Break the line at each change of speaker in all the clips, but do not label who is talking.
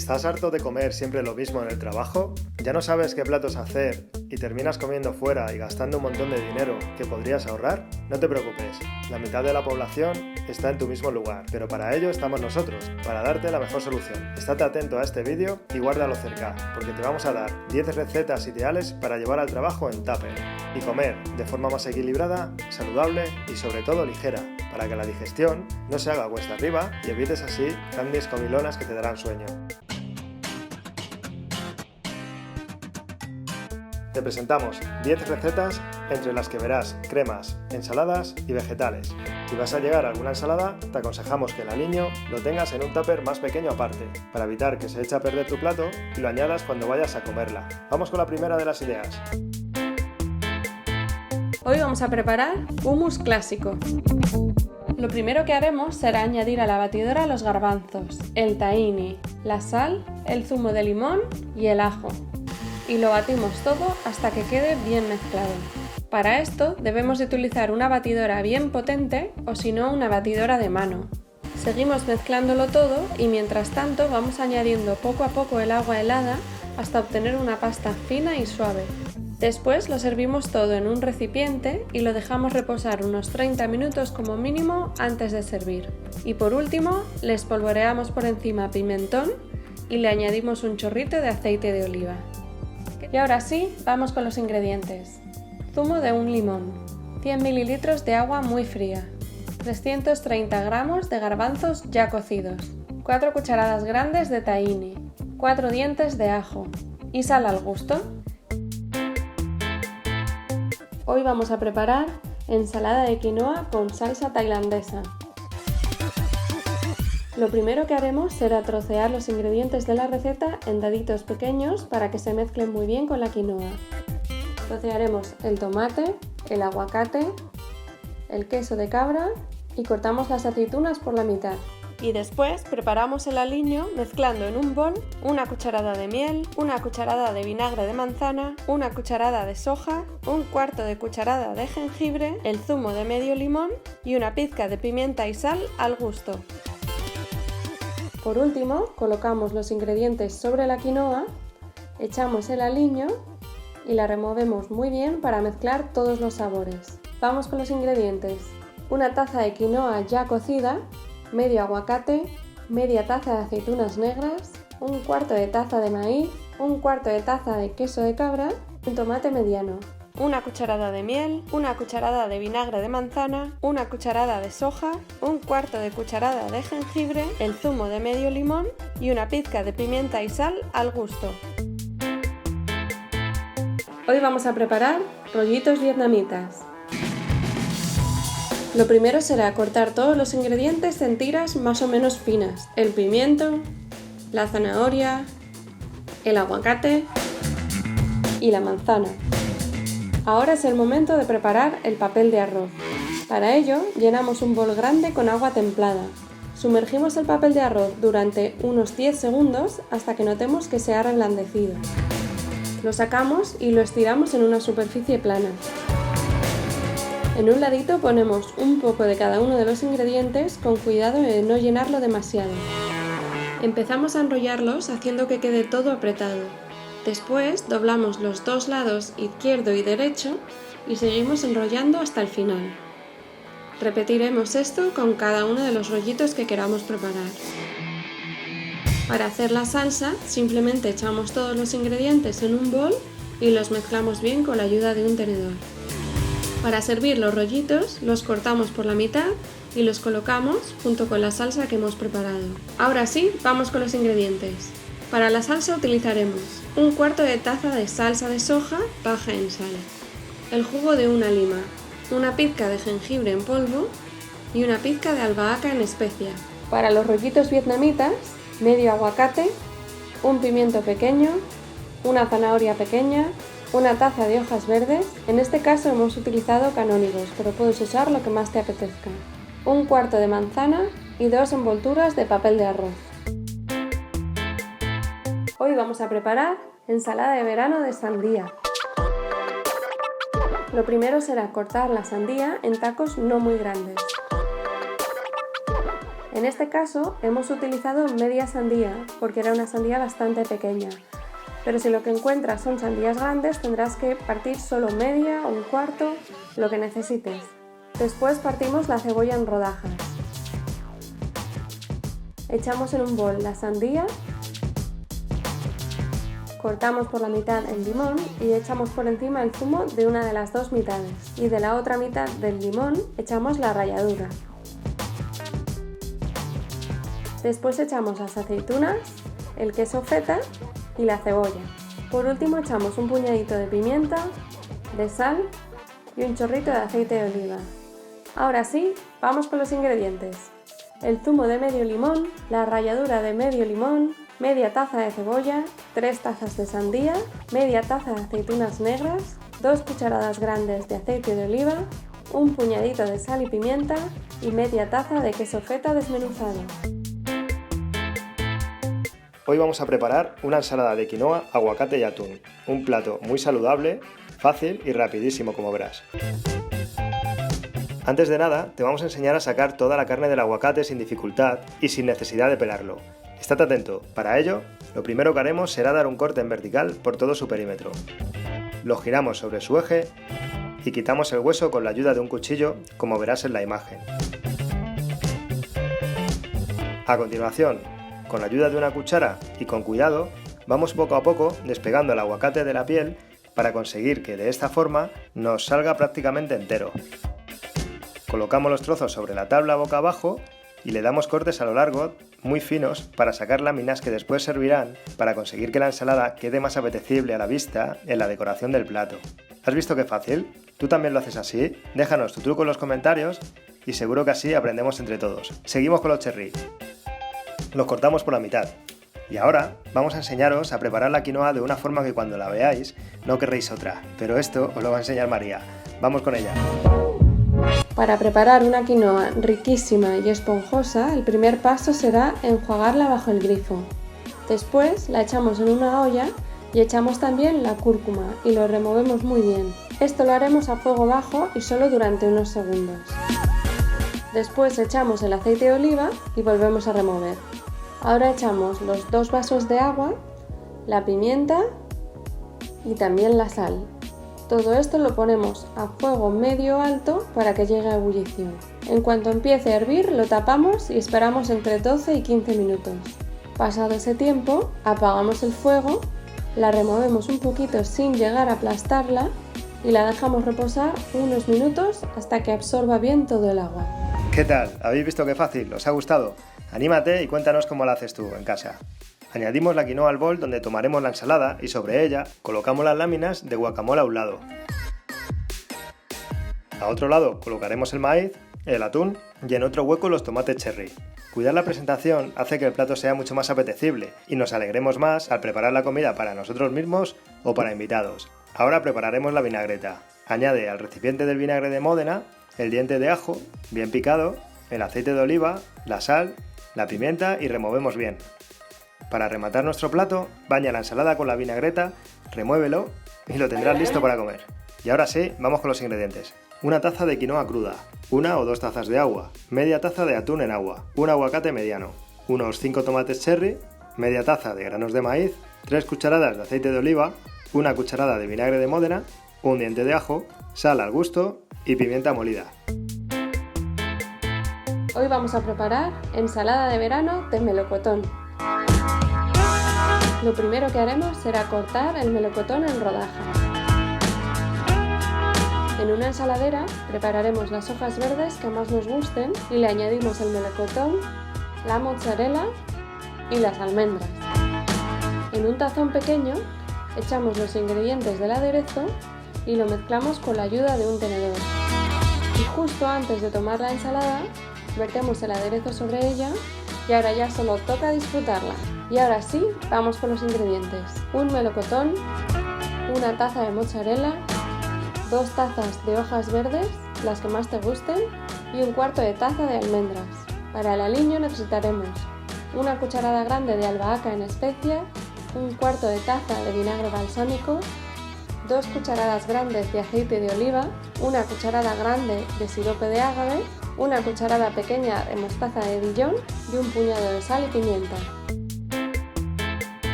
¿Estás harto de comer siempre lo mismo en el trabajo? ¿Ya no sabes qué platos hacer y terminas comiendo fuera y gastando un montón de dinero que podrías ahorrar? No te preocupes, la mitad de la población está en tu mismo lugar, pero para ello estamos nosotros, para darte la mejor solución. Estate atento a este vídeo y guárdalo cerca, porque te vamos a dar 10 recetas ideales para llevar al trabajo en tupper y comer de forma más equilibrada, saludable y sobre todo ligera, para que la digestión no se haga cuesta arriba y evites así grandes comilonas que te darán sueño. Te presentamos 10 recetas entre las que verás cremas, ensaladas y vegetales. Si vas a llegar a alguna ensalada, te aconsejamos que el aliño lo tengas en un tupper más pequeño aparte, para evitar que se eche a perder tu plato y lo añadas cuando vayas a comerla. Vamos con la primera de las ideas.
Hoy vamos a preparar hummus clásico. Lo primero que haremos será añadir a la batidora los garbanzos, el tahini, la sal, el zumo de limón y el ajo. Y lo batimos todo hasta que quede bien mezclado. Para esto debemos de utilizar una batidora bien potente o si no una batidora de mano. Seguimos mezclándolo todo y mientras tanto vamos añadiendo poco a poco el agua helada hasta obtener una pasta fina y suave. Después lo servimos todo en un recipiente y lo dejamos reposar unos 30 minutos como mínimo antes de servir. Y por último le espolvoreamos por encima pimentón y le añadimos un chorrito de aceite de oliva. Y ahora sí, vamos con los ingredientes. Zumo de un limón, 100 ml de agua muy fría, 330 gramos de garbanzos ya cocidos, 4 cucharadas grandes de tahini, 4 dientes de ajo y sal al gusto. Hoy vamos a preparar ensalada de quinoa con salsa tailandesa. Lo primero que haremos será trocear los ingredientes de la receta en daditos pequeños para que se mezclen muy bien con la quinoa. Trocearemos el tomate, el aguacate, el queso de cabra y cortamos las aceitunas por la mitad. Y después preparamos el aliño mezclando en un bol una cucharada de miel, una cucharada de vinagre de manzana, una cucharada de soja, un cuarto de cucharada de jengibre, el zumo de medio limón y una pizca de pimienta y sal al gusto. Por último, colocamos los ingredientes sobre la quinoa, echamos el aliño y la removemos muy bien para mezclar todos los sabores. Vamos con los ingredientes. Una taza de quinoa ya cocida, medio aguacate, media taza de aceitunas negras, un cuarto de taza de maíz, un cuarto de taza de queso de cabra y un tomate mediano. Una cucharada de miel, una cucharada de vinagre de manzana, una cucharada de soja, un cuarto de cucharada de jengibre, el zumo de medio limón y una pizca de pimienta y sal al gusto. Hoy vamos a preparar rollitos vietnamitas. Lo primero será cortar todos los ingredientes en tiras más o menos finas. El pimiento, la zanahoria, el aguacate y la manzana. Ahora es el momento de preparar el papel de arroz. Para ello, llenamos un bol grande con agua templada. Sumergimos el papel de arroz durante unos 10 segundos hasta que notemos que se ha reblandecido. Lo sacamos y lo estiramos en una superficie plana. En un ladito ponemos un poco de cada uno de los ingredientes con cuidado de no llenarlo demasiado. Empezamos a enrollarlos haciendo que quede todo apretado. Después doblamos los dos lados izquierdo y derecho y seguimos enrollando hasta el final. Repetiremos esto con cada uno de los rollitos que queramos preparar. Para hacer la salsa simplemente echamos todos los ingredientes en un bol y los mezclamos bien con la ayuda de un tenedor. Para servir los rollitos los cortamos por la mitad y los colocamos junto con la salsa que hemos preparado. Ahora sí, vamos con los ingredientes. Para la salsa utilizaremos un cuarto de taza de salsa de soja baja en sal, el jugo de una lima, una pizca de jengibre en polvo y una pizca de albahaca en especia. Para los rollitos vietnamitas, medio aguacate, un pimiento pequeño, una zanahoria pequeña, una taza de hojas verdes, en este caso hemos utilizado canónigos, pero puedes usar lo que más te apetezca, un cuarto de manzana y 2 envolturas de papel de arroz. Hoy vamos a preparar ensalada de verano de sandía. Lo primero será cortar la sandía en tacos no muy grandes. En este caso hemos utilizado media sandía porque era una sandía bastante pequeña, pero si lo que encuentras son sandías grandes tendrás que partir solo media o un cuarto, lo que necesites. Después partimos la cebolla en rodajas. Echamos en un bol la sandía, cortamos por la mitad el limón y echamos por encima el zumo de una de las dos mitades, y de la otra mitad del limón echamos la ralladura. Después echamos las aceitunas, el queso feta y la cebolla. Por último echamos un puñadito de pimienta, de sal y un chorrito de aceite de oliva. Ahora sí, vamos con los ingredientes. El zumo de medio limón, la ralladura de medio limón, media taza de cebolla, 3 tazas de sandía, media taza de aceitunas negras, 2 cucharadas grandes de aceite de oliva, un puñadito de sal y pimienta y media taza de queso feta desmenuzado.
Hoy vamos a preparar una ensalada de quinoa, aguacate y atún, un plato muy saludable, fácil y rapidísimo como verás. Antes de nada, te vamos a enseñar a sacar toda la carne del aguacate sin dificultad y sin necesidad de pelarlo. Estate atento, para ello, lo primero que haremos será dar un corte en vertical por todo su perímetro. Lo giramos sobre su eje y quitamos el hueso con la ayuda de un cuchillo, como verás en la imagen. A continuación, con la ayuda de una cuchara y con cuidado, vamos poco a poco despegando el aguacate de la piel para conseguir que de esta forma nos salga prácticamente entero. Colocamos los trozos sobre la tabla boca abajo y le damos cortes a lo largo muy finos para sacar láminas que después servirán para conseguir que la ensalada quede más apetecible a la vista en la decoración del plato. ¿Has visto qué fácil? ¿Tú también lo haces así? Déjanos tu truco en los comentarios y seguro que así aprendemos entre todos. Seguimos con los cherry. Los cortamos por la mitad. Y ahora vamos a enseñaros a preparar la quinoa de una forma que cuando la veáis no querréis otra, pero esto os lo va a enseñar María. ¡Vamos con ella!
Para preparar una quinoa riquísima y esponjosa, el primer paso será enjuagarla bajo el grifo. Después la echamos en una olla y echamos también la cúrcuma y lo removemos muy bien. Esto lo haremos a fuego bajo y solo durante unos segundos. Después echamos el aceite de oliva y volvemos a remover. Ahora echamos los 2 vasos de agua, la pimienta y también la sal. Todo esto lo ponemos a fuego medio alto para que llegue a ebullición. En cuanto empiece a hervir, lo tapamos y esperamos entre 12 y 15 minutos. Pasado ese tiempo, apagamos el fuego, la removemos un poquito sin llegar a aplastarla y la dejamos reposar unos minutos hasta que absorba bien todo el agua.
¿Qué tal? ¿Habéis visto qué fácil? ¿Os ha gustado? Anímate y cuéntanos cómo la haces tú en casa. Añadimos la quinoa al bol donde tomaremos la ensalada y sobre ella colocamos las láminas de guacamole a un lado. A otro lado colocaremos el maíz, el atún y en otro hueco los tomates cherry. Cuidar la presentación hace que el plato sea mucho más apetecible y nos alegremos más al preparar la comida para nosotros mismos o para invitados. Ahora prepararemos la vinagreta. Añade al recipiente del vinagre de Módena el diente de ajo bien picado, el aceite de oliva, la sal, la pimienta y removemos bien. Para rematar nuestro plato, baña la ensalada con la vinagreta, remuévelo y lo tendrás listo para comer. Y ahora sí, vamos con los ingredientes. Una taza de quinoa cruda, 1 o 2 tazas de agua, media taza de atún en agua, un aguacate mediano, unos 5 tomates cherry, media taza de granos de maíz, 3 cucharadas de aceite de oliva, una cucharada de vinagre de Módena, un diente de ajo, sal al gusto y pimienta molida.
Hoy vamos a preparar ensalada de verano de melocotón. Lo primero que haremos será cortar el melocotón en rodajas. En una ensaladera prepararemos las hojas verdes que más nos gusten y le añadimos el melocotón, la mozzarella y las almendras. En un tazón pequeño echamos los ingredientes del aderezo y lo mezclamos con la ayuda de un tenedor. Y justo antes de tomar la ensalada, vertemos el aderezo sobre ella y ahora ya solo toca disfrutarla. Y ahora sí, vamos con los ingredientes. Un melocotón, una taza de mozzarella, 2 tazas de hojas verdes, las que más te gusten, y un cuarto de taza de almendras. Para el aliño necesitaremos una cucharada grande de albahaca en especia, un cuarto de taza de vinagre balsámico, 2 cucharadas grandes de aceite de oliva, una cucharada grande de sirope de ágave, una cucharada pequeña de mostaza de Dijon y un puñado de sal y pimienta.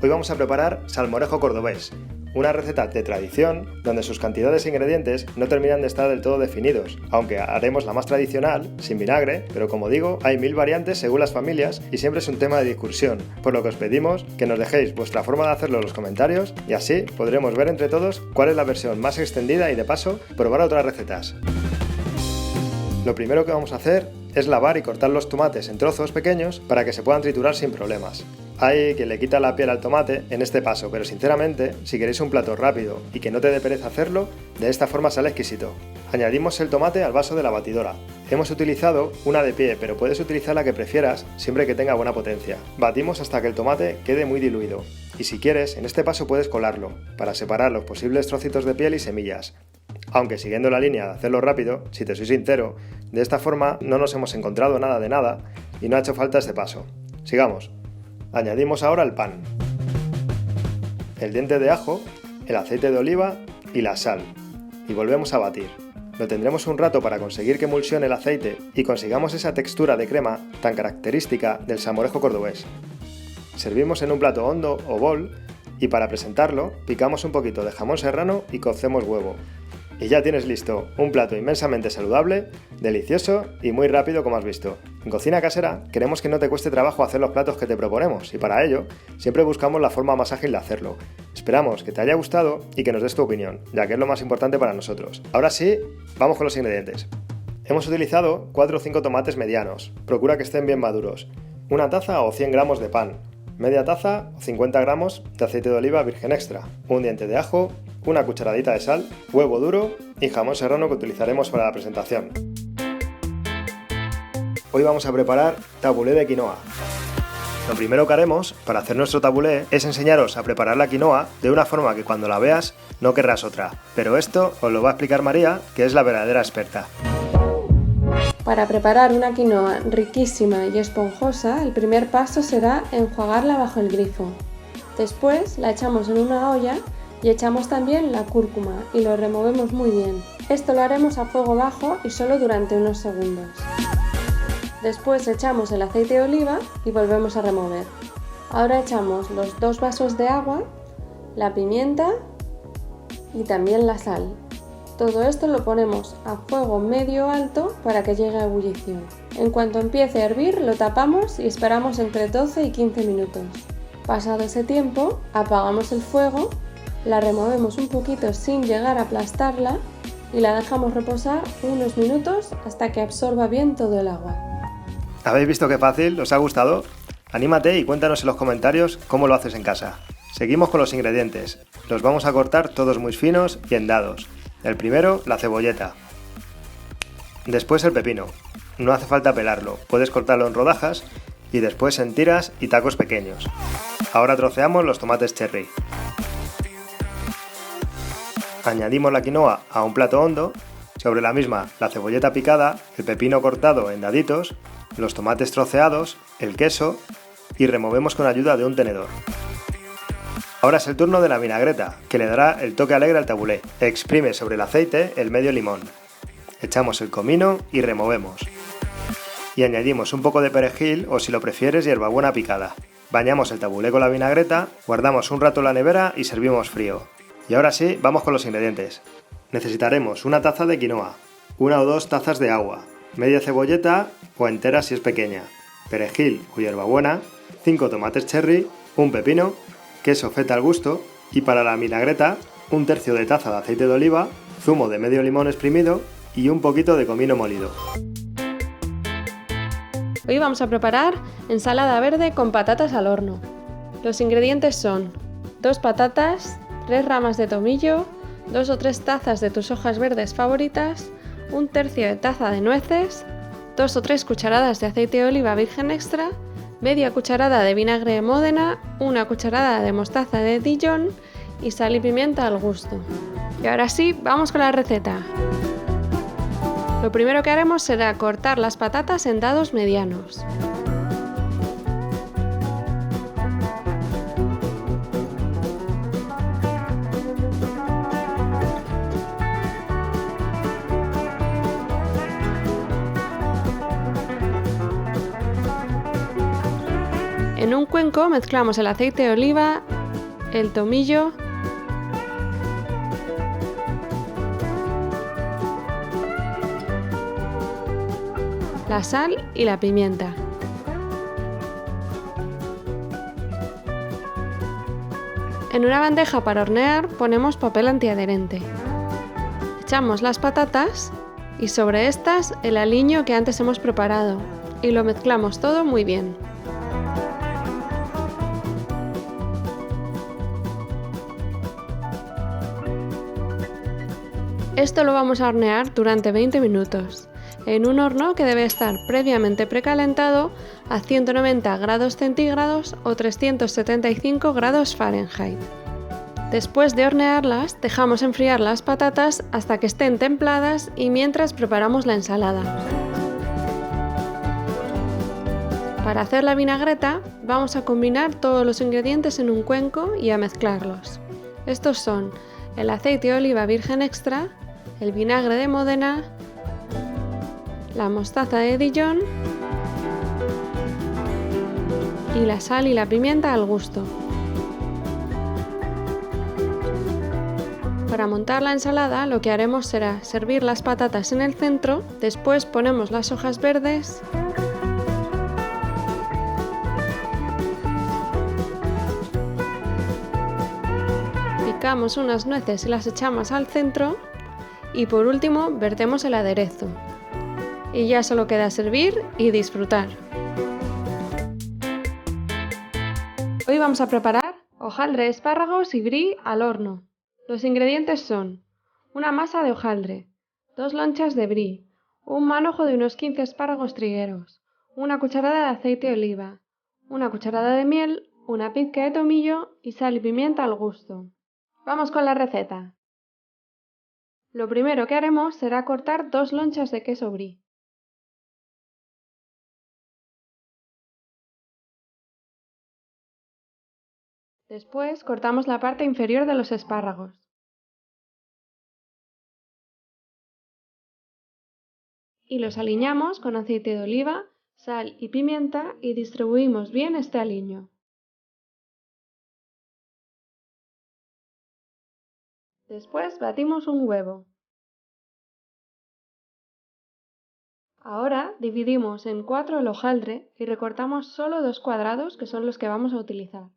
Hoy vamos a preparar salmorejo cordobés, una receta de tradición donde sus cantidades de ingredientes no terminan de estar del todo definidos, aunque haremos la más tradicional, sin vinagre, pero como digo, hay 1000 variantes según las familias y siempre es un tema de discusión, por lo que os pedimos que nos dejéis vuestra forma de hacerlo en los comentarios y así podremos ver entre todos cuál es la versión más extendida y de paso probar otras recetas. Lo primero que vamos a hacer es lavar y cortar los tomates en trozos pequeños para que se puedan triturar sin problemas. Hay quien le quita la piel al tomate en este paso, pero sinceramente, si queréis un plato rápido y que no te dé pereza hacerlo, de esta forma sale exquisito. Añadimos el tomate al vaso de la batidora. Hemos utilizado una de pie, pero puedes utilizar la que prefieras siempre que tenga buena potencia. Batimos hasta que el tomate quede muy diluido. Y si quieres, en este paso puedes colarlo, para separar los posibles trocitos de piel y semillas. Aunque siguiendo la línea de hacerlo rápido, si te soy sincero, de esta forma no nos hemos encontrado nada de nada y no ha hecho falta este paso. Sigamos. Añadimos ahora el pan, el diente de ajo, el aceite de oliva y la sal, y volvemos a batir. Lo tendremos un rato para conseguir que emulsione el aceite y consigamos esa textura de crema tan característica del salmorejo cordobés. Servimos en un plato hondo o bol y para presentarlo picamos un poquito de jamón serrano y cocemos huevo. Y ya tienes listo un plato inmensamente saludable, delicioso y muy rápido como has visto. En Cocina Casera queremos que no te cueste trabajo hacer los platos que te proponemos y para ello siempre buscamos la forma más ágil de hacerlo. Esperamos que te haya gustado y que nos des tu opinión, ya que es lo más importante para nosotros. Ahora sí, vamos con los ingredientes. Hemos utilizado 4 o 5 tomates medianos, procura que estén bien maduros, una taza o 100 gramos de pan, media taza o 50 gramos de aceite de oliva virgen extra, un diente de ajo, una cucharadita de sal, huevo duro y jamón serrano que utilizaremos para la presentación. Hoy vamos a preparar tabulé de quinoa. Lo primero que haremos para hacer nuestro tabulé es enseñaros a preparar la quinoa de una forma que cuando la veas no querrás otra, pero esto os lo va a explicar María, que es la verdadera experta.
Para preparar una quinoa riquísima y esponjosa, el primer paso será enjuagarla bajo el grifo. Después la echamos en una olla y echamos también la cúrcuma y lo removemos muy bien. Esto lo haremos a fuego bajo y solo durante unos segundos. Después echamos el aceite de oliva y volvemos a remover. Ahora echamos los 2 vasos de agua, la pimienta y también la sal. Todo esto lo ponemos a fuego medio alto para que llegue a ebullición. En cuanto empiece a hervir lo tapamos y esperamos entre 12 y 15 minutos. Pasado ese tiempo, apagamos el fuego, la removemos un poquito sin llegar a aplastarla y la dejamos reposar unos minutos hasta que absorba bien todo el agua.
¿Habéis visto qué fácil? ¿Os ha gustado? Anímate y cuéntanos en los comentarios cómo lo haces en casa. Seguimos con los ingredientes. Los vamos a cortar todos muy finos y en dados. El primero, la cebolleta. Después el pepino. No hace falta pelarlo, puedes cortarlo en rodajas y después en tiras y tacos pequeños. Ahora troceamos los tomates cherry. Añadimos la quinoa a un plato hondo, sobre la misma la cebolleta picada, el pepino cortado en daditos, los tomates troceados, el queso y removemos con ayuda de un tenedor. Ahora es el turno de la vinagreta, que le dará el toque alegre al tabulé. Exprime sobre el aceite el medio limón. Echamos el comino y removemos. Y añadimos un poco de perejil o si lo prefieres hierbabuena picada. Bañamos el tabulé con la vinagreta, guardamos un rato en la nevera y servimos frío. Y ahora sí, vamos con los ingredientes. Necesitaremos una taza de quinoa, 1 o 2 tazas de agua, media cebolleta o entera si es pequeña, perejil o hierbabuena, 5 tomates cherry, un pepino, queso feta al gusto y para la vinagreta, 1/3 de taza de aceite de oliva, zumo de medio limón exprimido y un poquito de comino molido.
Hoy vamos a preparar ensalada verde con patatas al horno. Los ingredientes son 2 patatas, 3 ramas de tomillo, 2 o 3 tazas de tus hojas verdes favoritas, 1/3 de taza de nueces, 2 o 3 cucharadas de aceite de oliva virgen extra, media cucharada de vinagre de Módena, 1 cucharada de mostaza de Dijon y sal y pimienta al gusto. Y ahora sí, vamos con la receta. Lo primero que haremos será cortar las patatas en dados medianos. En un cuenco mezclamos el aceite de oliva, el tomillo, la sal y la pimienta. En una bandeja para hornear ponemos papel antiadherente. Echamos las patatas y sobre estas el aliño que antes hemos preparado y lo mezclamos todo muy bien. Esto lo vamos a hornear durante 20 minutos en un horno que debe estar previamente precalentado a 190 grados centígrados o 375 grados Fahrenheit. Después de hornearlas, dejamos enfriar las patatas hasta que estén templadas y mientras preparamos la ensalada. Para hacer la vinagreta, vamos a combinar todos los ingredientes en un cuenco y a mezclarlos. Estos son el aceite de oliva virgen extra, el vinagre de Módena, la mostaza de Dijon y la sal y la pimienta al gusto. Para montar la ensalada lo que haremos será servir las patatas en el centro, después ponemos las hojas verdes, picamos unas nueces y las echamos al centro y por último vertemos el aderezo. Y ya solo queda servir y disfrutar. Hoy vamos a preparar hojaldre de espárragos y brie al horno. Los ingredientes son una masa de hojaldre, 2 lonchas de brie, un manojo de unos 15 espárragos trigueros, una cucharada de aceite de oliva, una cucharada de miel, una pizca de tomillo y sal y pimienta al gusto. Vamos con la receta. Lo primero que haremos será cortar 2 lonchas de queso brie. Después cortamos la parte inferior de los espárragos. Y los aliñamos con aceite de oliva, sal y pimienta y distribuimos bien este aliño. Después batimos un huevo. Ahora dividimos en 4 el hojaldre y recortamos solo 2 cuadrados que son los que vamos a utilizar.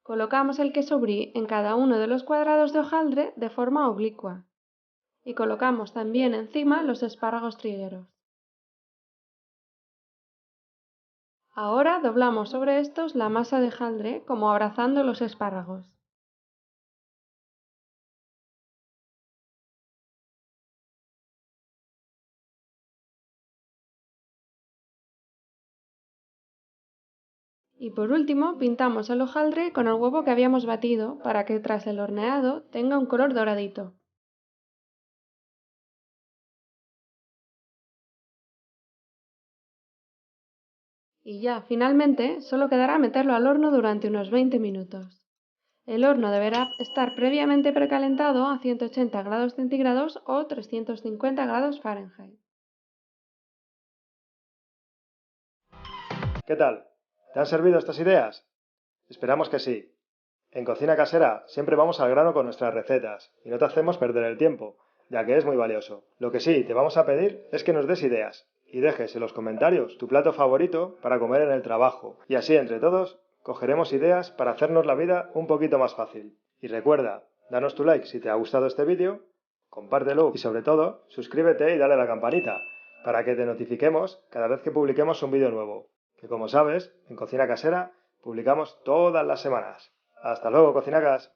Colocamos el queso brie en cada uno de los cuadrados de hojaldre de forma oblicua y colocamos también encima los espárragos trigueros. Ahora doblamos sobre estos la masa de hojaldre como abrazando los espárragos. Y por último pintamos el hojaldre con el huevo que habíamos batido para que tras el horneado tenga un color doradito. Y ya, finalmente, solo quedará meterlo al horno durante unos 20 minutos. El horno deberá estar previamente precalentado a 180 grados centígrados o 350 grados Fahrenheit.
¿Qué tal? ¿Te han servido estas ideas? Esperamos que sí. En Cocina Casera siempre vamos al grano con nuestras recetas y no te hacemos perder el tiempo, ya que es muy valioso. Lo que sí te vamos a pedir es que nos des ideas y dejes en los comentarios tu plato favorito para comer en el trabajo y así entre todos cogeremos ideas para hacernos la vida un poquito más fácil. Y recuerda, danos tu like si te ha gustado este vídeo, compártelo y sobre todo suscríbete y dale a la campanita para que te notifiquemos cada vez que publiquemos un vídeo nuevo, que como sabes, en Cocina Casera publicamos todas las semanas. ¡Hasta luego, cocinacas!